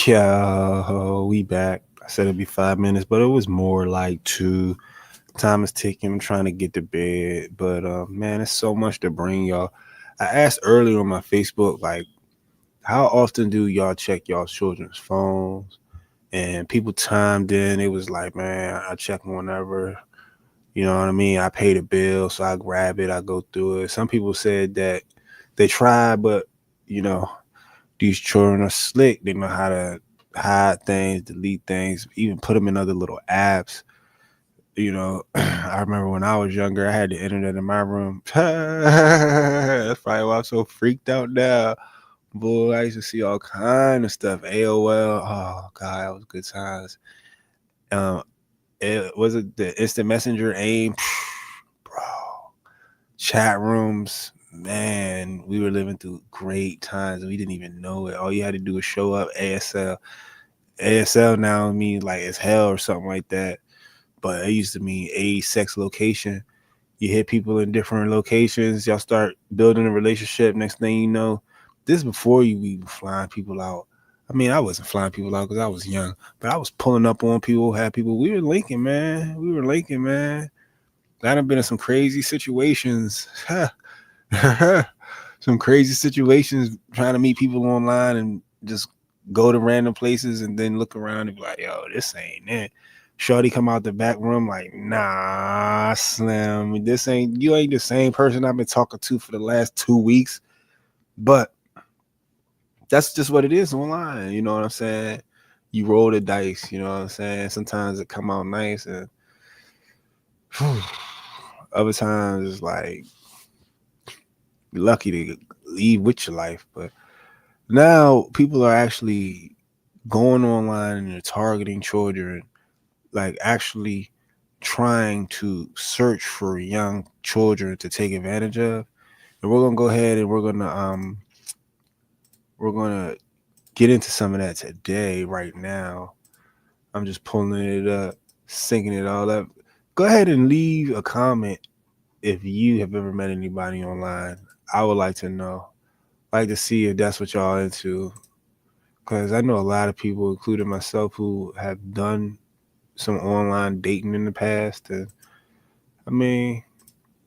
Yeah, we back. I said it'd be 5 minutes, but it was more like two. Time is ticking. I'm trying to get to bed, but man, it's so much to bring y'all. I asked earlier on my Facebook, like, how often do y'all check y'all children's phones? And people chimed in. It was like, man, I check whenever. You know what I mean? I pay the bill, so I grab it. I go through it. Some people said that they try, but you know, these children are slick. They know how to hide things, delete things, even put them in other little apps. I remember when I was younger, I had the internet in my room. That's probably why I'm so freaked out now. Boy, I used to see all kind of stuff. AOL. Oh God, that was good times. Um, it was it the instant messenger AIM, bro. Chat rooms, man. We were living through great times, and we didn't even know it. All you had to do was show up. ASL. ASL now means like it's hell or something like that. But it used to mean age, sex, location. You hit people in different locations. Y'all start building a relationship. Next thing you know, this is before you be flying people out. I mean, I wasn't flying people out because I was young, but I was pulling up on people, had people. We were linking, man. We were linking, man. I done been in some crazy situations. Some crazy situations trying to meet people online and just go to random places and then look around and be like, yo, this ain't it. Shorty come out the back room like, nah, Slim, you ain't the same person I've been talking to for the last 2 weeks. But that's just what it is online. You know what I'm saying? You roll the dice, you know what I'm saying? Sometimes it come out nice and whew, other times it's like you're lucky to leave with your life. But now people are actually going online and they're targeting children, like actually trying to search for young children to take advantage of. And we're gonna go ahead and we're gonna get into some of that today, right now. I'm just pulling it up, syncing it all up. Go ahead and leave a comment if you have ever met anybody online. I would like to know. Like to see if that's what y'all into. Because I know a lot of people, including myself, who have done some online dating in the past. And I mean,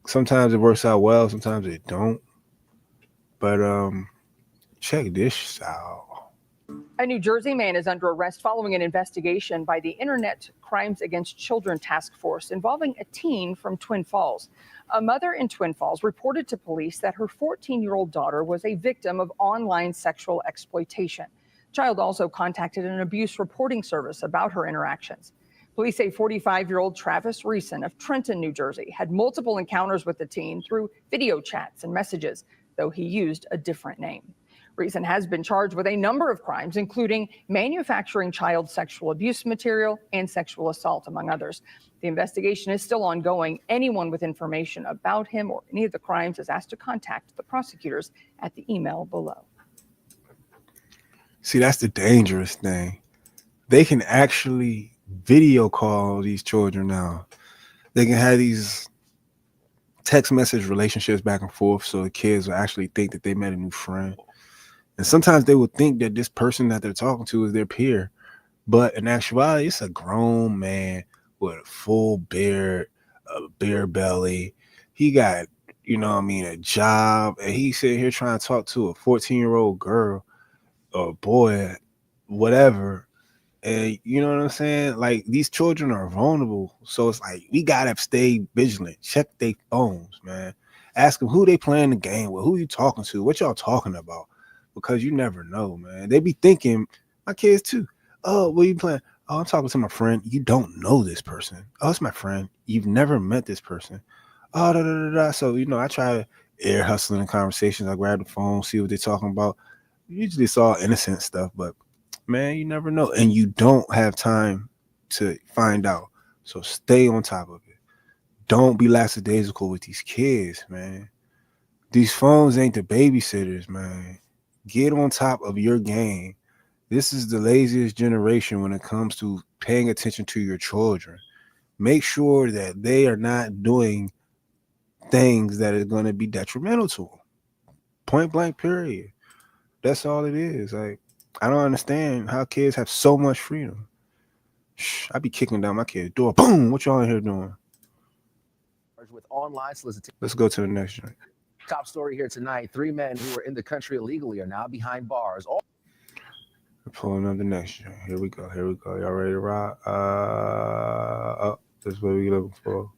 sometimes it works out well, sometimes it don't. But check this out. A New Jersey man is under arrest following an investigation by the Internet Crimes Against Children Task Force involving a teen from Twin Falls. A mother in Twin Falls reported to police that her 14-year-old daughter was a victim of online sexual exploitation. The child also contacted an abuse reporting service about her interactions. Police say 45-year-old Travis Reeson of Trenton, New Jersey, had multiple encounters with the teen through video chats and messages, though he used a different name. Reeson has been charged with a number of crimes, including manufacturing child sexual abuse material and sexual assault, among others. The investigation is still ongoing. Anyone with information about him or any of the crimes is asked to contact the prosecutors at the email below. See, that's the dangerous thing. They can actually video call these children now. They can have these text message relationships back and forth so the kids will actually think that they met a new friend. And sometimes they would think that this person that they're talking to is their peer. But in actuality, it's a grown man with a full beard, a beer belly. He got, a job. And he's sitting here trying to talk to a 14-year-old girl or boy, whatever. And you know what I'm saying? Like these children are vulnerable. So it's like we gotta stay vigilant. Check their phones, man. Ask them who they playing the game with, who you talking to, what y'all talking about. Because you never know, man. They be thinking, my kids too. Oh, what are you playing? Oh, I'm talking to my friend. You don't know this person. Oh, it's my friend. You've never met this person. Oh, da, da, da, da. So, I try to air hustling in conversations. I grab the phone, see what they're talking about. Usually it's all innocent stuff, but man, you never know. And you don't have time to find out. So stay on top of it. Don't be lackadaisical with these kids, man. These phones ain't the babysitters, man. Get on top of your game. This is the laziest generation when it comes to paying attention to your children. Make sure that they are not doing things that are going to be detrimental to them. Point blank, period. That's all it is. Like, I don't understand how kids have so much freedom. Shh, I be kicking down my kid's door. Boom! What y'all in here doing? With online solicitation. Let's go to the next joint. Top story here tonight. 3 men who were in the country illegally are now behind bars. We're pulling up the next joint. Here we go. Here we go. Y'all ready to rock? Oh, this is what we looking for.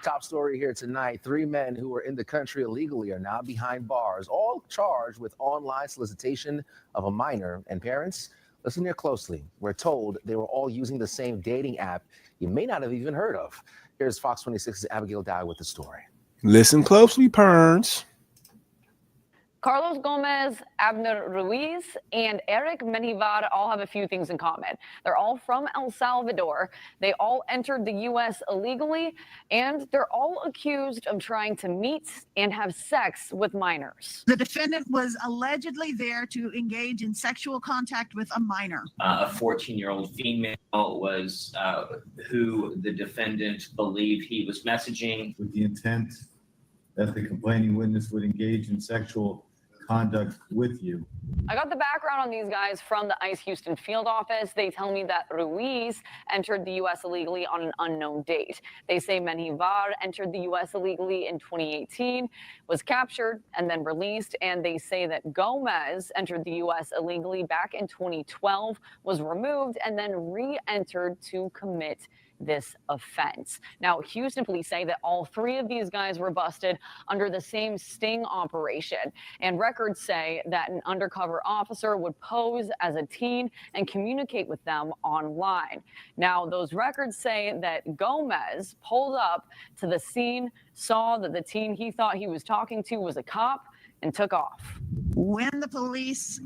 Top story here tonight. 3 men who were in the country illegally are now behind bars, all charged with online solicitation of a minor. And parents, listen here closely. We're told they were all using the same dating app you may not have even heard of. Here's Fox 26's Abigail Dye with the story. Listen closely, parents. Carlos Gomez, Abner Ruiz, and Eric Menivar all have a few things in common. They're all from El Salvador. They all entered the U.S. illegally, and they're all accused of trying to meet and have sex with minors. The defendant was allegedly there to engage in sexual contact with a minor. A 14-year-old female was who the defendant believed he was messaging. With the intent that the complaining witness would engage in sexual conduct with you. I got the background on these guys from the ICE Houston field office. They tell me that Ruiz entered the U.S. illegally on an unknown date. They say Menivar entered the U.S. illegally in 2018, was captured and then released. And they say that Gomez entered the U.S. illegally back in 2012, was removed, and then re-entered to commit this offense. Now, Houston police say that all 3 of these guys were busted under the same sting operation. And records say that an undercover officer would pose as a teen and communicate with them online. Now, those records say that Gomez pulled up to the scene, saw that the teen he thought he was talking to was a cop, and took off. When the police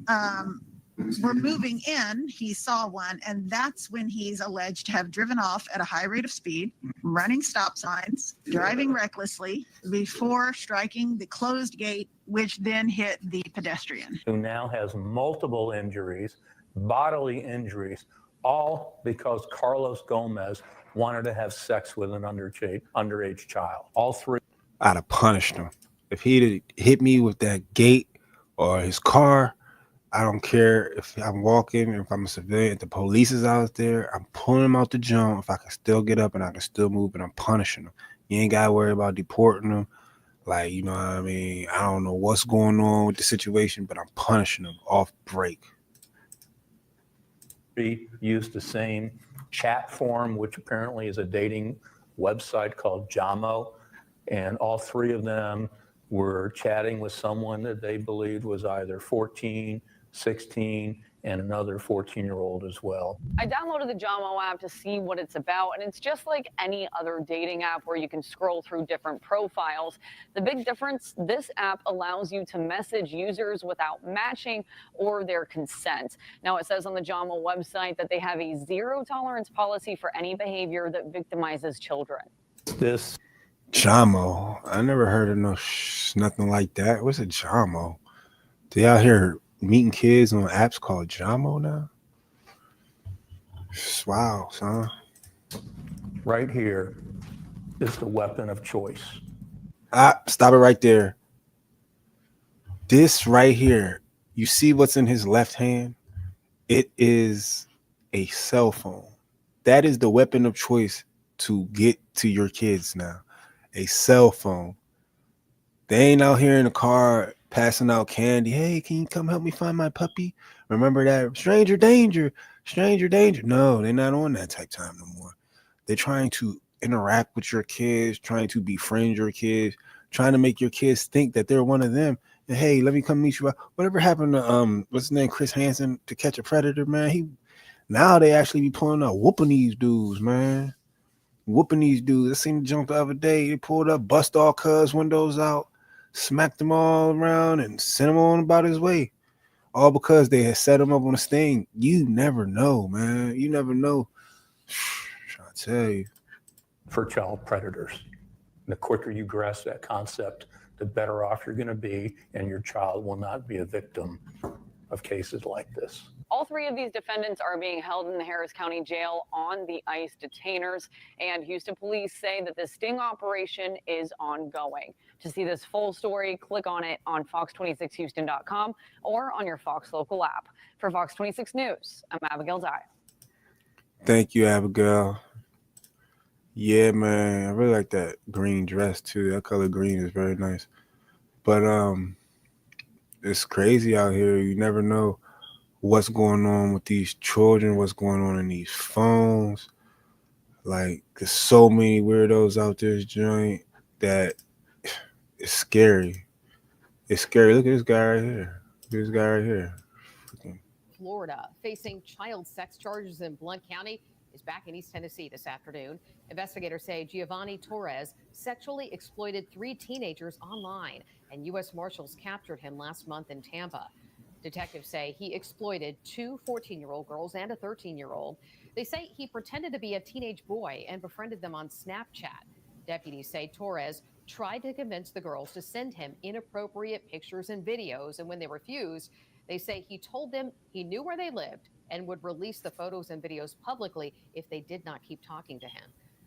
were moving in, he saw one, and that's when he's alleged to have driven off at a high rate of speed, running stop signs, driving recklessly before striking the closed gate, which then hit the pedestrian. Who now has multiple injuries, bodily injuries, all because Carlos Gomez wanted to have sex with an underage child. All 3. I'd have punished him. If he'd hit me with that gate or his car, I don't care if I'm walking, if I'm a civilian, if the police is out there, I'm pulling him out the jump. If I can still get up and I can still move, and I'm punishing him. You ain't got to worry about deporting him. Like, you know what I mean? I don't know what's going on with the situation, but I'm punishing him off break. We used the same chat forum, which apparently is a dating website called Jamo. And all 3 of them were chatting with someone that they believed was either 14, 16, and another 14-year-old as well. I downloaded the Jamo app to see what it's about, and it's just like any other dating app where you can scroll through different profiles. The big difference, this app allows you to message users without matching or their consent. Now, it says on the Jamo website that they have a zero-tolerance policy for any behavior that victimizes children. This Jamo. I never heard of nothing like that. What's a Jamo? They out here meeting kids on apps called Jamo now? Wow, son. right here is the weapon of choice. Stop it right there. This right here, you see what's in his left hand? It is a cell phone. That is the weapon of choice to get to your kids now. A cell phone. They ain't out here in the car passing out candy. Hey, can you come help me find my puppy? Remember that? Stranger danger. Stranger danger. No, they're not on that type time no more. They're trying to interact with your kids, trying to befriend your kids, trying to make your kids think that they're one of them. And hey, let me come meet you. Whatever happened to what's his name, Chris Hansen, To Catch a Predator, man? Now they actually be pulling up, whooping these dudes, man. Whooping these dudes. I seen the jump the other day. They pulled up, bust all cuz windows out, smacked them all around, and sent him on about his way. All because they had set him up on a sting. You never know, man. You never know. I tell you. For child predators. The quicker you grasp that concept, the better off you're going to be, and your child will not be a victim of cases like this. All three of these defendants are being held in the Harris County Jail on the ICE detainers, and Houston police say that the sting operation is ongoing. To see this full story, click on it on fox26houston.com or on your Fox local app. For Fox 26 News, I'm Abigail Dye. Thank you, Abigail. Yeah, man, I really like that green dress too. That color green is very nice. But it's crazy out here. You never know what's going on with these children, what's going on in these phones. Like, there's so many weirdos out there, joint, that it's scary. It's scary. Look at this guy right here. Look at this guy right here. Florida, facing child sex charges in Blount County, is back in East Tennessee this afternoon. Investigators say Giovanni Torres sexually exploited 3 teenagers online, and U.S. Marshals captured him last month in Tampa. Detectives say he exploited 2 14-year-old girls and a 13-year-old. They say he pretended to be a teenage boy and befriended them on Snapchat. Deputies say Torres tried to convince the girls to send him inappropriate pictures and videos, and when they refused, they say he told them he knew where they lived and would release the photos and videos publicly if they did not keep talking to him.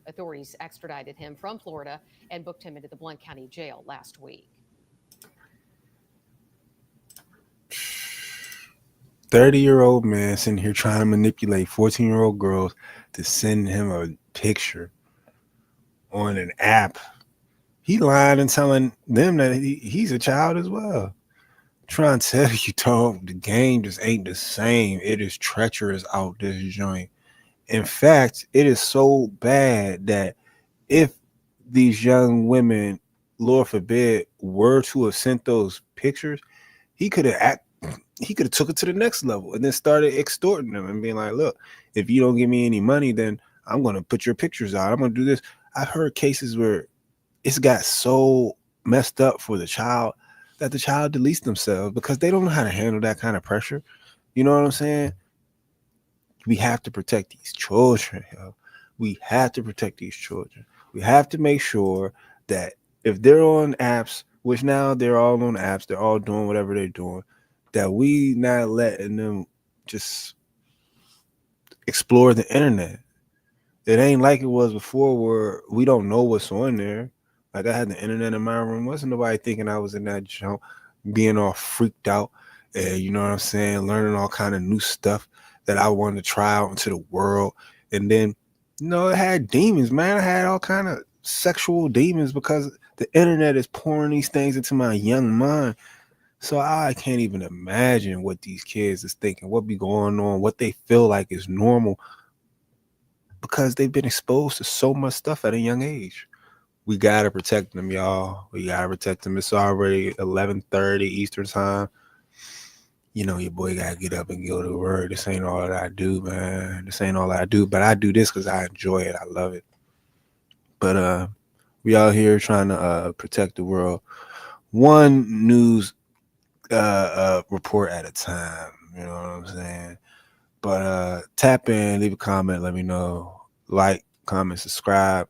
Authorities extradited him from Florida and booked him into the Blount County Jail last week. 30-year-old man sitting here trying to manipulate 14-year-old girls to send him a picture on an app. He lying and telling them that he's a child as well. Trying to tell you, dog, the game just ain't the same. It is treacherous out this joint. In fact, it is so bad that if these young women, Lord forbid, were to have sent those pictures, he could have took it to the next level and then started extorting them and being like, look, if you don't give me any money, then I'm going to put your pictures out. I'm going to do this. I've heard cases where it's got so messed up for the child that the child deletes themselves because they don't know how to handle that kind of pressure. You know what I'm saying? We have to protect these children. Yo. We have to protect these children. We have to make sure that if they're on apps, which now they're all on apps, they're all doing whatever they're doing, that we not letting them just explore the internet. It ain't like it was before where we don't know what's on there. Like, I had the internet in my room. Wasn't nobody thinking I was in that junk, being all freaked out. And you know what I'm saying? Learning all kind of new stuff that I wanted to try out into the world. And then, you know, it had demons, man. I had all kind of sexual demons because the internet is pouring these things into my young mind. So I can't even imagine what these kids is thinking, what be going on, what they feel like is normal, because they've been exposed to so much stuff at a young age. We got to protect them, y'all. We got to protect them. It's already 11:30 Eastern time. You know, your boy got to get up and go to work. This ain't all that I do, man. This ain't all I do, but I do this because I enjoy it. I love it. But we out here trying to protect the world. One news report at a time. You know what I'm saying? But tap in, leave a comment, let me know. Like, comment, subscribe.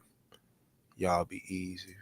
Y'all be easy.